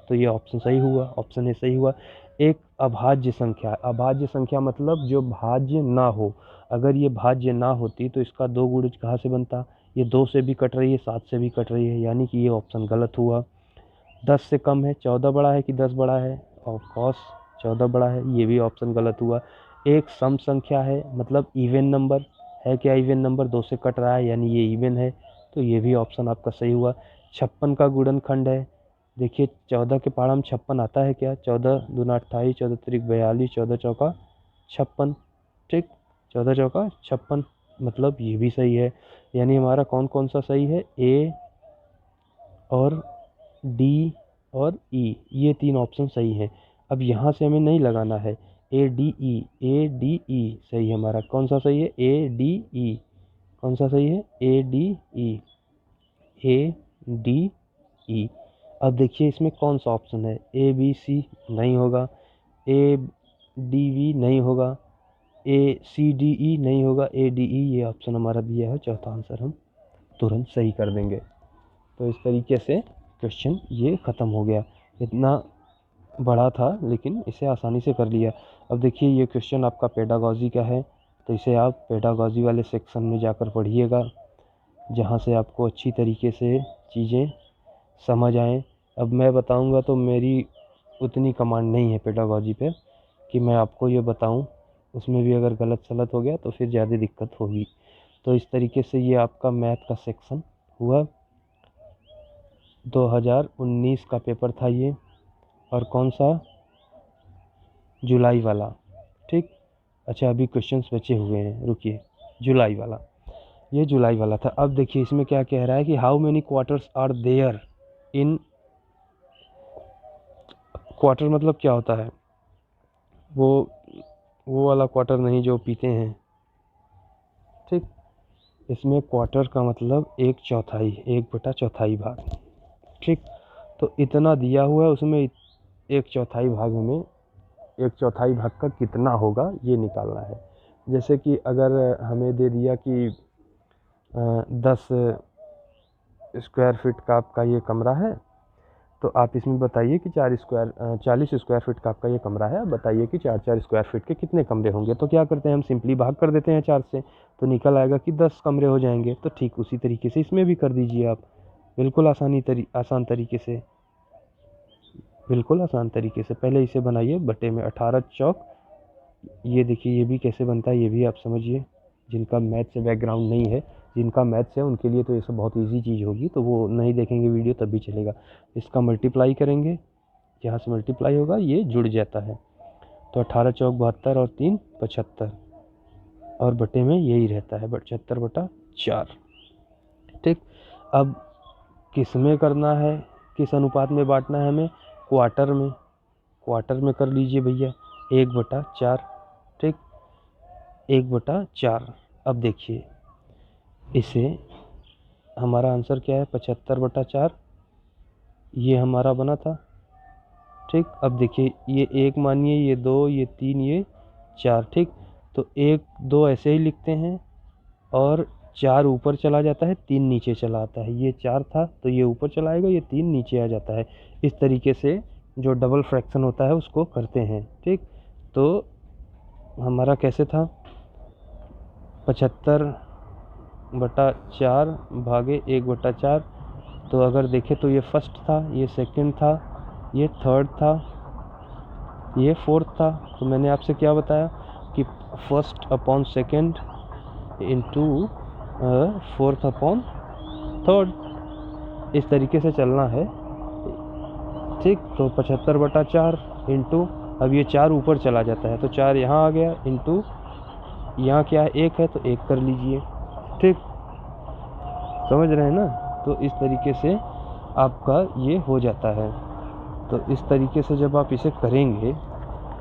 तो ये ऑप्शन सही हुआ, ऑप्शन ए सही हुआ। एक अभाज्य संख्या मतलब जो भाज्य ना हो, अगर ये भाज्य ना होती तो इसका 2 गुणज कहाँ से बनता, ये 2 से भी कट रही है, 7 से भी कट रही है, यानी कि ये ऑप्शन गलत हुआ। 10 से कम है, 14 बड़ा है कि 10 बड़ा है, ऑफ कोर्स 14 बड़ा है, ये भी ऑप्शन गलत हुआ। एक सम संख्या है, मतलब इवन नंबर है क्या, इवन नंबर 2 से कट रहा है, यानी ये इवन है, तो ये भी ऑप्शन आपका सही हुआ। 56 का गुणनखंड है, देखिए 14 के पहाड़ा में 56 आता है क्या, 14 दूना 28, 14 त्रिक 42, 14 चौका 56, ठीक, 14 चौका 56, मतलब ये भी सही है। यानी हमारा कौन कौन सा सही है, ए और डी और ई, ये 3 ऑप्शन सही हैं। अब यहाँ से हमें नहीं लगाना है, ए डी ई सही है हमारा, कौन सा सही है, ए डी ई, कौन सा सही है, ए डी ई। अब देखिए इसमें कौन सा ऑप्शन है, ए बी सी नहीं होगा, ए डी वी नहीं होगा, ए सी डी ई नहीं होगा, ए डी ई ये ऑप्शन हमारा दिया है, चौथा आंसर हम तुरंत सही कर देंगे। तो इस तरीके से क्वेश्चन ये ख़त्म हो गया। इतना बड़ा था लेकिन इसे आसानी से कर लिया। अब देखिए ये क्वेश्चन आपका पेडागॉजी का है, तो इसे आप पेडागॉजी वाले सेक्शन में जाकर पढ़िएगा, जहाँ से आपको अच्छी तरीके से चीज़ें समझ आएँ। अब मैं बताऊँगा तो मेरी उतनी कमांड नहीं है पेडागॉजी पे कि मैं आपको ये बताऊँ, उसमें भी अगर गलत सलत हो गया तो फिर ज़्यादा दिक्कत होगी। तो इस तरीके से ये आपका मैथ का सेक्शन हुआ। 2019 का पेपर था ये, और कौन सा, जुलाई वाला, ठीक। अच्छा अभी क्वेश्चंस बचे हुए हैं, रुकिए, जुलाई वाला। ये जुलाई वाला था। अब देखिए इसमें क्या कह रहा है कि how many quarters are there in, quarter मतलब क्या होता है, वो वाला क्वार्टर नहीं जो पीते हैं, ठीक। इसमें क्वार्टर का मतलब एक चौथाई, 1/4 भाग, ठीक। तो इतना दिया हुआ है, उसमें एक चौथाई भाग हमें, एक चौथाई भाग का कितना होगा ये निकालना है। जैसे कि अगर हमें दे दिया कि 10 स्क्वायर फीट का आपका ये कमरा है, तो आप इसमें बताइए कि 40 स्क्वायर फीट का आपका ये कमरा है। अब बताइए कि 4 स्क्वायर फीट के कितने कमरे होंगे। तो क्या करते हैं हम, सिंपली भाग कर देते हैं 4 से, तो निकल आएगा कि 10 कमरे हो जाएंगे। तो ठीक उसी तरीके से इसमें भी कर दीजिए आप, बिल्कुल आसान तरीके से, बिल्कुल आसान तरीके से। पहले इसे बनाइए बटे में 18 चौक, ये देखिए ये भी कैसे बनता है, ये भी आप समझिए। जिनका मैथ से बैकग्राउंड नहीं है, जिनका मैथ्स है उनके लिए तो ये सब बहुत इजी चीज़ होगी, तो वो नहीं देखेंगे वीडियो तब भी चलेगा। इसका मल्टीप्लाई करेंगे, यहाँ से मल्टीप्लाई होगा, ये जुड़ जाता है। तो 18 चौक 72 और 3 75, और बटे में यही रहता है 75/4, ठीक। अब किस में करना है, किस अनुपात में बांटना है हमें, क्वार्टर में, क्वार्टर में कर लीजिए भैया, 1/4, ठीक, 1/4। अब देखिए इसे, हमारा आंसर क्या है, 75/4, ये हमारा बना था, ठीक। अब देखिए ये 1 मानिए, ये 2, ये 3, ये 4, ठीक। तो 1 2 ऐसे ही लिखते हैं, और 4 ऊपर चला जाता है, 3 नीचे चला आता है। ये 4 था तो ये ऊपर चला आएगा, ये 3 नीचे आ जाता है। इस तरीके से जो डबल फ्रैक्शन होता है उसको करते हैं, ठीक। तो हमारा कैसे था, 75/4 भागे 1/4। तो अगर देखें तो ये फर्स्ट था, ये सेकंड था, ये थर्ड था, ये फोर्थ था। तो मैंने आपसे क्या बताया कि first upon second into fourth upon third, इस तरीके से चलना है, ठीक। तो 75/4 इंटू, अब ये 4 ऊपर चला जाता है तो 4 यहाँ आ गया, इंटू यहाँ क्या है 1 है तो 1 कर लीजिए, ठीक। समझ रहे हैं ना। तो इस तरीके से आपका ये हो जाता है। तो इस तरीके से जब आप इसे करेंगे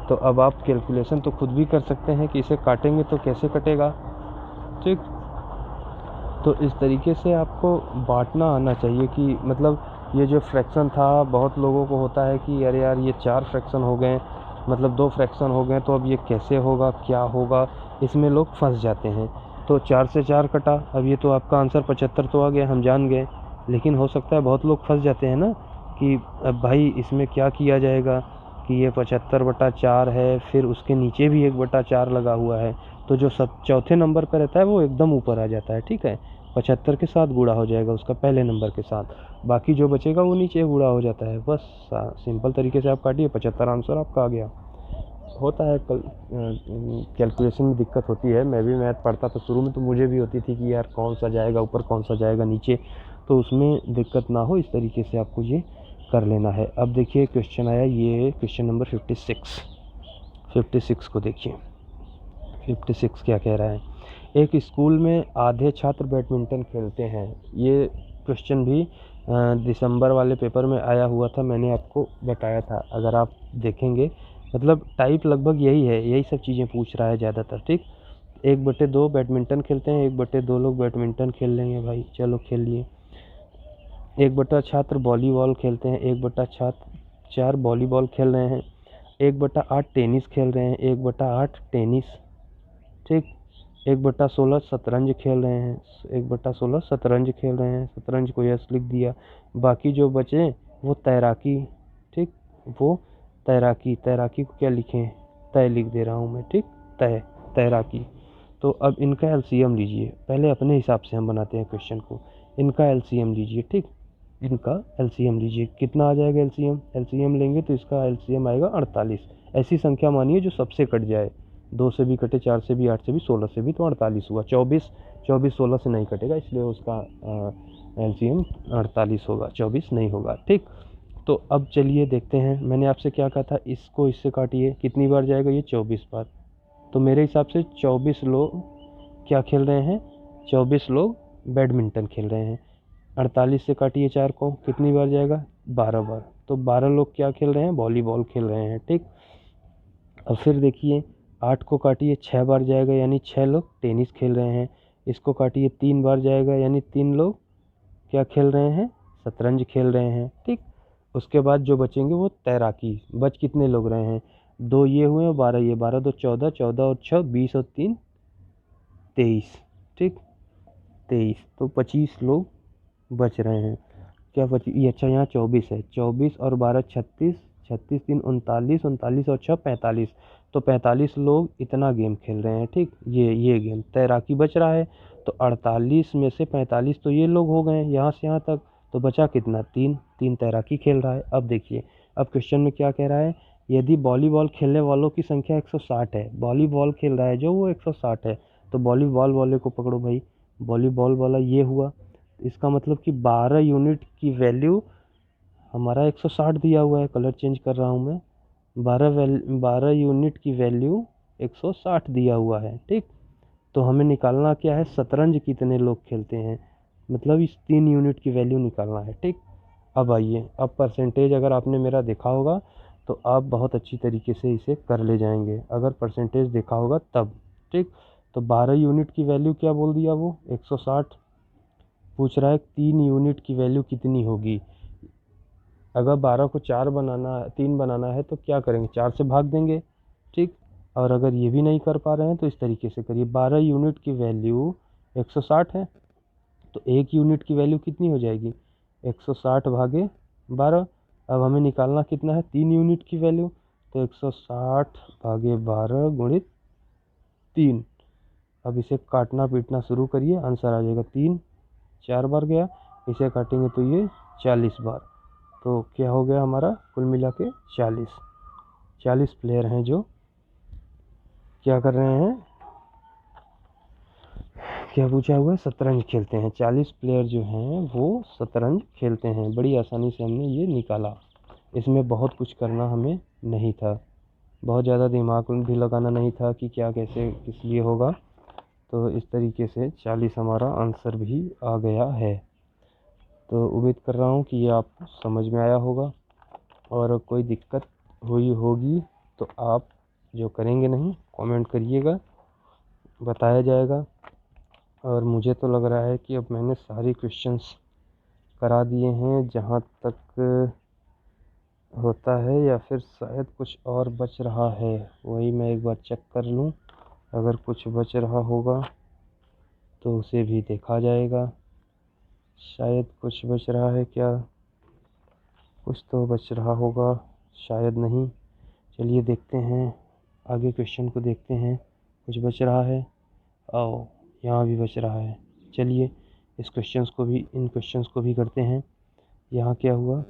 तो अब आप कैलकुलेशन तो खुद भी कर सकते हैं कि इसे काटेंगे तो कैसे कटेगा, ठीक। तो इस तरीके से आपको बांटना आना चाहिए कि मतलब ये जो फ्रैक्शन था, बहुत लोगों को होता है कि अरे यार ये 4 फ्रैक्शन हो गए, मतलब 2 फ्रैक्शन हो गए, तो अब ये कैसे होगा, क्या होगा, इसमें लोग फंस जाते हैं। तो 4 से 4 कटा, अब ये तो आपका आंसर 75 तो आ गया, हम जान गए। लेकिन हो सकता है बहुत लोग फंस जाते हैं ना कि अब भाई इसमें क्या किया जाएगा कि ये 75/4 है, फिर उसके नीचे भी 1/4 लगा हुआ है, तो जो सब चौथे नंबर पर रहता है वो एकदम ऊपर आ जाता है, ठीक है। 75 के साथ गुणा हो जाएगा उसका पहले नंबर के साथ, बाकी जो बचेगा वो नीचे गुणा हो जाता है। बस सिंपल तरीके से आप काटिए, 75 आंसर आपका आ गया। होता है कैलकुलेशन में दिक्कत होती है, मैं भी मैथ पढ़ता था शुरू में तो मुझे भी होती थी कि यार कौन सा जाएगा ऊपर, कौन सा जाएगा नीचे, तो उसमें दिक्कत ना हो इस तरीके से आपको ये कर लेना है। अब देखिए क्वेश्चन आया, ये क्वेश्चन नंबर 56 को देखिए। 56 क्या कह रहा है, एक स्कूल में आधे छात्र बैडमिंटन खेलते हैं। ये क्वेश्चन भी दिसंबर वाले पेपर में आया हुआ था, मैंने आपको बताया था। अगर आप देखेंगे मतलब टाइप लगभग यही है, यही सब चीज़ें पूछ रहा है ज़्यादातर, ठीक। 1/2 बैडमिंटन खेलते हैं, 1/2 लोग बैडमिंटन खेल लेंगे भाई, चलो खेल लिए। 1/4 छात्र वॉलीबॉल खेलते हैं, 1/4 वॉलीबॉल खेल रहे हैं, 1/8 टेनिस खेल रहे हैं, 1/8 टेनिस, ठीक। 1/16 शतरंज खेल रहे हैं, 1/16 शतरंज खेल रहे हैं, शतरंज को यस लिख दिया। बाकी जो बचे वो तैराकी, ठीक, वो तैराकी को क्या लिखें, तय लिख दे रहा हूँ मैं, ठीक, तैराकी। तो अब इनका एलसीएम लीजिए, पहले अपने हिसाब से हम बनाते हैं क्वेश्चन को। इनका एलसीएम लीजिए, ठीक, इनका एलसीएम लीजिए, कितना आ जाएगा एलसीएम लेंगे तो इसका एलसीएम आएगा 48। ऐसी संख्या मानिए जो सबसे कट जाए, 2 से भी कटे, 4 से भी, 8 से भी, 16 से भी, तो 48 हुआ। 24 16 से नहीं कटेगा, इसलिए उसका एलसीएम 48 होगा, 24 नहीं होगा, ठीक। तो अब चलिए देखते हैं, मैंने आपसे क्या कहा था, इसको इससे काटिए, कितनी बार जाएगा ये 24 बार। तो मेरे हिसाब से 24 लोग क्या खेल रहे हैं, 24 लोग बैडमिंटन खेल रहे हैं। 48 से काटिए 4 को, कितनी बार जाएगा? 12 बार। तो 12 लोग क्या खेल रहे हैं? वॉलीबॉल खेल रहे हैं, ठीक। अब फिर देखिए 8 को काटिए 6 बार जाएगा, यानी 6 लोग टेनिस खेल रहे हैं। इसको काटिए 3 बार जाएगा, यानी 3 लोग क्या खेल रहे हैं? शतरंज खेल रहे हैं, ठीक। उसके बाद जो बचेंगे वो तैराकी। बच कितने लोग रहे हैं? 2 ये हुए और 12 ये, 12 2 14, 14 और 6 20 और 3 23, ठीक। 23, तो 25 लोग बच रहे हैं। क्या बच ये? अच्छा, यहाँ 24 है। 24 और 12 36, 36 3 39, 39 और 6 45। तो 45 लोग इतना गेम खेल रहे हैं, ठीक। ये गेम तैराकी बच रहा है। तो 48 में से 45 तो ये लोग हो गए यहाँ से यहाँ तक। तो बचा कितना? 3। 3 तैराकी खेल रहा है। अब देखिए, अब क्वेश्चन में क्या कह रहा है? यदि वॉलीबॉल खेलने वालों की संख्या 160 है, वॉलीबॉल खेल रहा है जो, वो 160 है, तो वॉलीबॉल वाले को पकड़ो भाई। वॉलीबॉल वाला ये हुआ। इसका मतलब कि 12 यूनिट की वैल्यू, हमारा 160 दिया हुआ है, कलर चेंज कर रहा हूँ मैं। 12 यूनिट की वैल्यू 160 दिया हुआ है, ठीक। तो हमें निकालना क्या है? शतरंज कितने लोग खेलते हैं, मतलब इस 3 यूनिट की वैल्यू निकालना है, ठीक। अब आइए, अब परसेंटेज अगर आपने मेरा देखा होगा तो आप बहुत अच्छी तरीके से इसे कर ले जाएंगे, अगर परसेंटेज देखा होगा तब, ठीक। तो 12 यूनिट की वैल्यू क्या बोल दिया वो? 160। पूछ रहा है 3 यूनिट की वैल्यू कितनी होगी। अगर 12 को 3 बनाना है तो क्या करेंगे? 4 से भाग देंगे, ठीक। और अगर ये भी नहीं कर पा रहे हैं तो इस तरीके से करिए। 12 यूनिट की वैल्यू 160 है, तो 1 यूनिट की वैल्यू कितनी हो जाएगी? 160 भागे 12। अब हमें निकालना कितना है? 3 यूनिट की वैल्यू। तो 160 भागे 12 गुणित 3। अब इसे काटना पीटना शुरू करिए, आंसर आ जाएगा 3। 4 बार गया, इसे काटेंगे तो ये 40 बार। तो क्या हो गया हमारा? कुल मिला के 40 प्लेयर हैं जो क्या कर रहे हैं? क्या पूछा हुआ है? शतरंज खेलते हैं। 40 प्लेयर जो हैं वो शतरंज खेलते हैं। बड़ी आसानी से हमने ये निकाला। इसमें बहुत कुछ करना हमें नहीं था, बहुत ज़्यादा दिमाग भी लगाना नहीं था कि क्या कैसे किस लिए होगा। तो इस तरीके से 40 हमारा आंसर भी आ गया है। तो उम्मीद कर रहा हूँ कि ये आपको समझ में आया होगा, और कोई दिक्कत हुई होगी तो आप जो करेंगे नहीं, कमेंट करिएगा, बताया जाएगा। और मुझे तो लग रहा है कि अब मैंने सारी क्वेश्चंस करा दिए हैं जहाँ तक होता है, या फिर शायद कुछ और बच रहा है, वही मैं एक बार चेक कर लूँ। अगर कुछ बच रहा होगा तो उसे भी देखा जाएगा। शायद कुछ बच रहा है क्या? कुछ तो बच रहा होगा, शायद नहीं। चलिए देखते हैं, आगे क्वेश्चन को देखते हैं। कुछ बच रहा है? आओ, यहाँ भी बच रहा है। चलिए इन क्वेश्चंस को भी करते हैं। यहाँ क्या हुआ?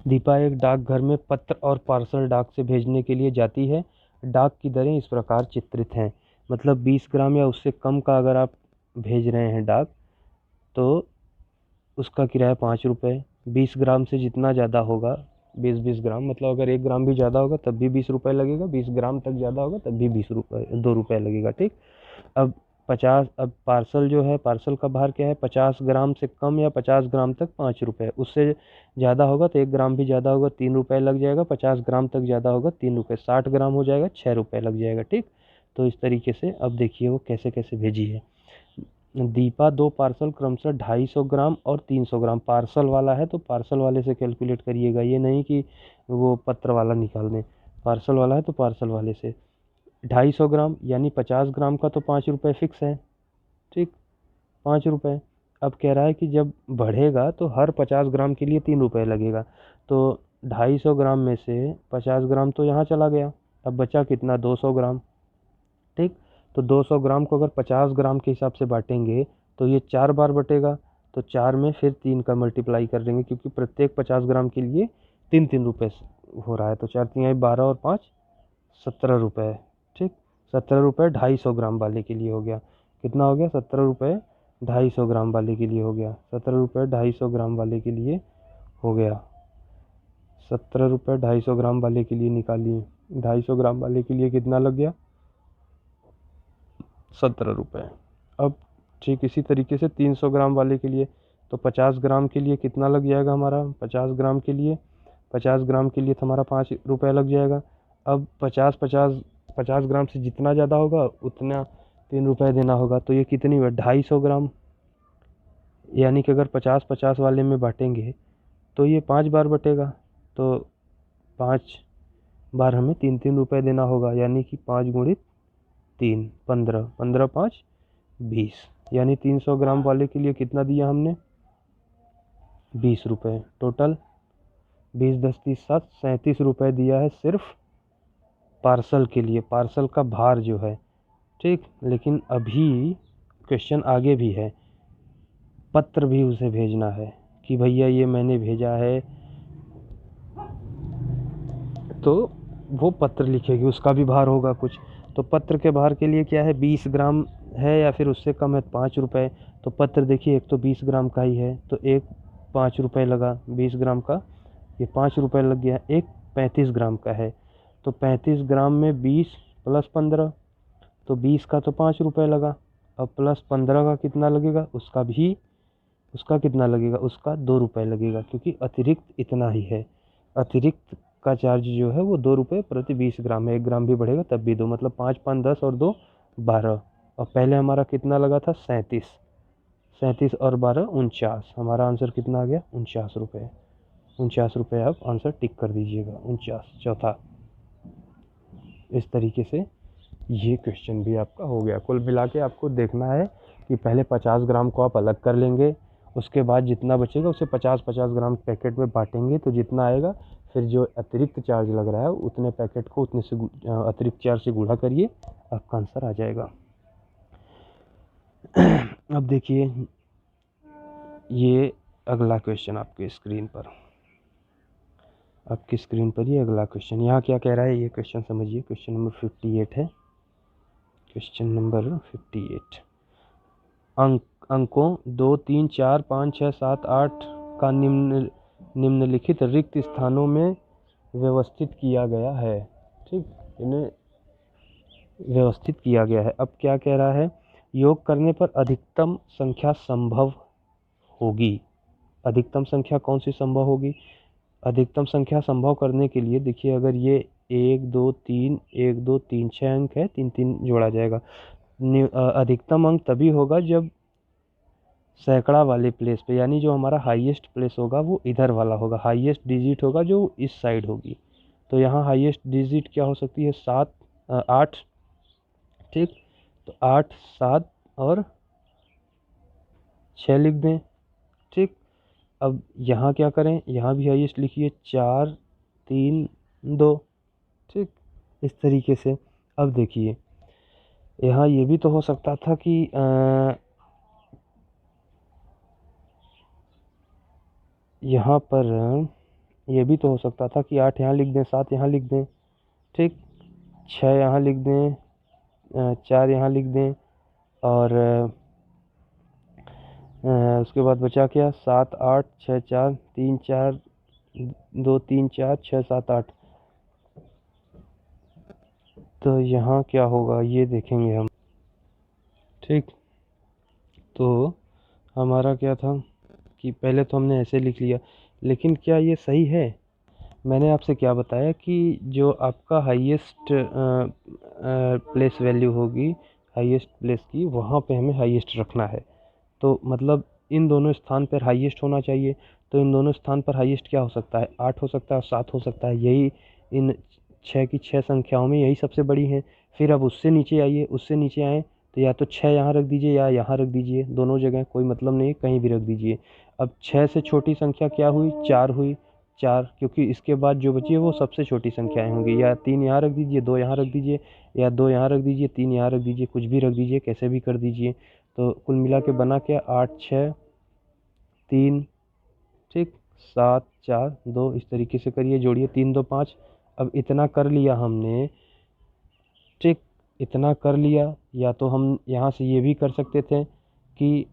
दीपा एक डाकघर में पत्र और पार्सल डाक से भेजने के लिए जाती है। डाक की दरें इस प्रकार चित्रित हैं। मतलब 20 ग्राम या उससे कम का अगर आप भेज रहे हैं डाक, तो उसका किराया 5 रुपये। 20 ग्राम से जितना ज़्यादा होगा, 20 ग्राम, मतलब अगर 1 ग्राम भी ज़्यादा होगा तब भी 20 रुपये लगेगा, 20 ग्राम तक ज़्यादा होगा तब भी 20 रुपये 2 रुपये लगेगा, ठीक। अब 50, अब पार्सल जो है, पार्सल का भार क्या है? 50 ग्राम से कम या 50 ग्राम तक 5 रुपये, उससे ज़्यादा होगा तो 1 ग्राम भी ज़्यादा होगा 3 रुपये लग जाएगा, 50 ग्राम तक ज़्यादा होगा 3 रुपये, 60 ग्राम हो जाएगा 6 रुपये लग जाएगा, ठीक। तो इस तरीके से अब देखिए वो कैसे कैसे भेजी है। दीपा 2 पार्सल क्रमशः 250 ग्राम और 300 ग्राम, पार्सल वाला है तो पार्सल वाले से कैलकुलेट करिएगा, ये नहीं कि वो पत्र वाला निकाल दें। पार्सल वाला है तो पार्सल वाले से 250 ग्राम, यानी 50 ग्राम का तो 5 रुपये फिक्स है, ठीक, 5 रुपये। अब कह रहा है कि जब बढ़ेगा तो हर 50 ग्राम के लिए 3 रुपये लगेगा। तो 250 ग्राम में से 50 ग्राम तो यहाँ चला गया, अब बचा कितना? 200 ग्राम, ठीक। तो 200 ग्राम को अगर 50 ग्राम के हिसाब से बांटेंगे तो ये 4 बार बटेगा, तो 4 में फिर 3 का मल्टीप्लाई कर देंगे, क्योंकि प्रत्येक 50 ग्राम के लिए 3-3 रुपये हो रहा है। तो 4 3 12 और 5 17 रुपये, ठीक। 17 रुपये 250 ग्राम वाले के लिए हो गया। कितना हो गया? 17 रुपये 250 ग्राम वाले के लिए हो गया। 17 रुपये 250 ग्राम वाले के लिए हो गया। 17 रुपये 250 ग्राम वाले के लिए निकालिए। 250 ग्राम वाले के लिए कितना लग गया? 17 रुपये। अब ठीक इसी तरीके से 300 ग्राम वाले के लिए, तो 50 ग्राम के लिए कितना लग जाएगा हमारा, 50 ग्राम के लिए तो हमारा 5 रुपये लग जाएगा। अब 50 ग्राम से जितना ज़्यादा होगा उतना 3 रुपये देना होगा, तो ये कितनी हुआ 250 ग्राम। यानी कि अगर 50 वाले में बांटेंगे तो ये 5 बार बटेगा, तो 5 बार हमें 3 रुपये देना होगा, यानी कि 5 गुणित 3 15, 15 5 20, यानी 300 ग्राम वाले के लिए कितना दिया हमने 20 रुपये। टोटल 20 10 30 7 37 रुपये दिया है सिर्फ पार्सल के लिए, पार्सल का भार जो है। ठीक, लेकिन अभी क्वेश्चन आगे भी है, पत्र भी उसे भेजना है कि भैया ये मैंने भेजा है, तो वो पत्र लिखेगी, उसका भी भार होगा कुछ। तो पत्र के भार के लिए क्या है 20 ग्राम है या फिर उससे कम है 5 रुपये। तो पत्र देखिए एक तो 20 ग्राम का ही है, तो एक 5 रुपये लगा 20 ग्राम का, ये 5 रुपये लग गया। एक 35 ग्राम का है, तो 35 ग्राम में 20 प्लस 15, तो 20 का तो 5 रुपये लगा। अब प्लस 15 का कितना लगेगा, उसका कितना लगेगा, उसका 2 रुपये लगेगा, क्योंकि अतिरिक्त इतना ही है। अतिरिक्त का चार्ज जो है वो 2 रुपये प्रति 20 ग्राम है, 1 ग्राम भी बढ़ेगा तब भी 2, मतलब 5 5 10 और 2 12। और पहले हमारा कितना लगा था 37 और 12 49, हमारा आंसर कितना आ गया 49 रुपये। 49 रुपये आप आंसर टिक कर दीजिएगा, 49 चौथा। इस तरीके से ये क्वेश्चन भी आपका हो गया। कुल मिला के आपको देखना है कि पहले 50 ग्राम को आप अलग कर लेंगे, उसके बाद जितना बचेगा उसे 50 ग्राम पैकेट में बांटेंगे, तो जितना आएगा फिर जो अतिरिक्त चार्ज लग रहा है उतने पैकेट को उतने से अतिरिक्त चार्ज से गुणा करिए, आपका आंसर आ जाएगा। अब देखिए ये अगला क्वेश्चन आपके स्क्रीन पर, आपकी स्क्रीन पर ये अगला क्वेश्चन यहाँ क्या कह रहा है, ये क्वेश्चन समझिए। क्वेश्चन नंबर 58 है, क्वेश्चन नंबर 58। अंकों 2 3 4 5 6 7 8 का निम्नलिखित रिक्त स्थानों में व्यवस्थित किया गया है। ठीक, इन्हें व्यवस्थित किया गया है। अब क्या कह रहा है, योग करने पर अधिकतम संख्या संभव होगी। अधिकतम संख्या कौन सी संभव होगी, अधिकतम संख्या संभव करने के लिए देखिए, अगर ये 1 2 3 1 2 3 6 अंक है, 3 3 जोड़ा जाएगा। अधिकतम अंक तभी होगा जब सैकड़ा वाले प्लेस पे, यानी जो हमारा हाईएस्ट प्लेस होगा वो इधर वाला होगा, हाईएस्ट डिजिट होगा जो इस साइड होगी। तो यहाँ हाईएस्ट डिजिट क्या हो सकती है 8। ठीक, तो 8 7 और 6 लिख दें। ठीक, अब यहाँ क्या करें, यहाँ भी हाईएस्ट लिखिए 4 3 2। ठीक, इस तरीके से। अब देखिए यहाँ ये भी तो हो सकता था कि यहाँ पर ये भी तो हो सकता था कि 8 यहाँ लिख दें, 7 यहाँ लिख दें। ठीक, 6 यहाँ लिख दें, 4 यहाँ लिख दें, और उसके बाद बचा क्या 7 8 6 4 3 4 2 3 4 6 7 8। तो यहाँ क्या होगा ये देखेंगे हम। ठीक, तो हमारा क्या था कि पहले तो हमने ऐसे लिख लिया, लेकिन क्या ये सही है। मैंने आपसे क्या बताया कि जो आपका हाईएस्ट प्लेस वैल्यू होगी हाईएस्ट प्लेस की, वहाँ पे हमें हाईएस्ट रखना है। तो मतलब इन दोनों स्थान पर हाईएस्ट होना चाहिए। तो इन दोनों स्थान पर हाईएस्ट क्या हो सकता है, 8 हो सकता है और 7 हो सकता है। यही इन 6 की 6 संख्याओं में यही सबसे बड़ी है। फिर अब उससे नीचे आइए, उससे नीचे आएँ तो या तो 6 यहाँ रख दीजिए या यहाँ रख दीजिए, दोनों जगह कोई मतलब नहीं, कहीं भी रख दीजिए। अब 6 से छोटी संख्या क्या हुई, 4 हुई। 4, क्योंकि इसके बाद जो बची है वो सबसे छोटी संख्याएं होंगी। या 3 यहाँ रख दीजिए, 2 यहाँ रख दीजिए, या 2 यहाँ रख दीजिए, 3 यहाँ रख दीजिए, कुछ भी रख दीजिए, कैसे भी कर दीजिए। तो कुल मिला के बना क्या 8 6 3। ठीक, 7 4 2, इस तरीके से करिए, जोड़िए 3 2 5। अब इतना कर लिया हमने। ठीक, इतना कर लिया। या तो हम यहाँ से ये भी कर सकते थे कि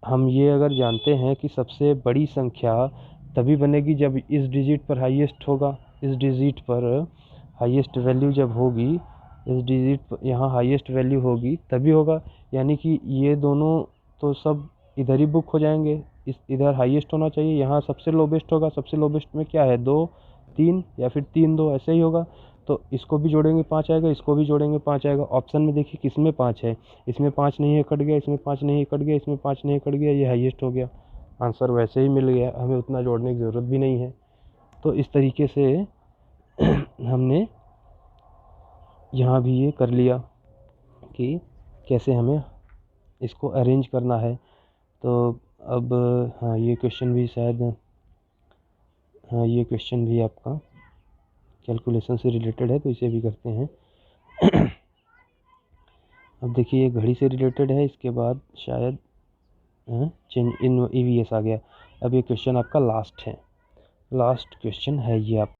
हम ये अगर जानते हैं कि सबसे बड़ी संख्या तभी बनेगी जब इस डिजिट पर हाईएस्ट होगा, इस डिजिट पर हाईएस्ट वैल्यू जब होगी इस डिजिट यहाँ हाईएस्ट वैल्यू होगी तभी होगा, यानी कि ये दोनों तो सब इधर ही बुक हो जाएंगे। इधर हाईएस्ट होना चाहिए, यहाँ सबसे लोवेस्ट होगा। सबसे लोवेस्ट में क्या है, 2 3 या फिर 3 2 ऐसे ही होगा। तो इसको भी जोड़ेंगे 5 आएगा, इसको भी जोड़ेंगे 5 आएगा। ऑप्शन में देखिए किस में 5 है, इसमें 5 नहीं है, कट गया। इसमें 5 नहीं है, कट गया। इसमें 5 नहीं है, कट गया। ये हाईएस्ट हो गया, आंसर वैसे ही मिल गया, हमें उतना जोड़ने की ज़रूरत भी नहीं है। तो इस तरीके से हमने यहाँ भी ये कर लिया कि कैसे हमें इसको अरेंज करना है। तो अब हाँ, ये क्वेश्चन भी शायद, हाँ ये क्वेश्चन भी आपका कैलकुलेशन से रिलेटेड है, तो इसे भी करते हैं। अब देखिए ये घड़ी से रिलेटेड है, इसके बाद शायद चेंज इन EVS आ गया। अब ये क्वेश्चन आपका लास्ट है, लास्ट क्वेश्चन है ये आप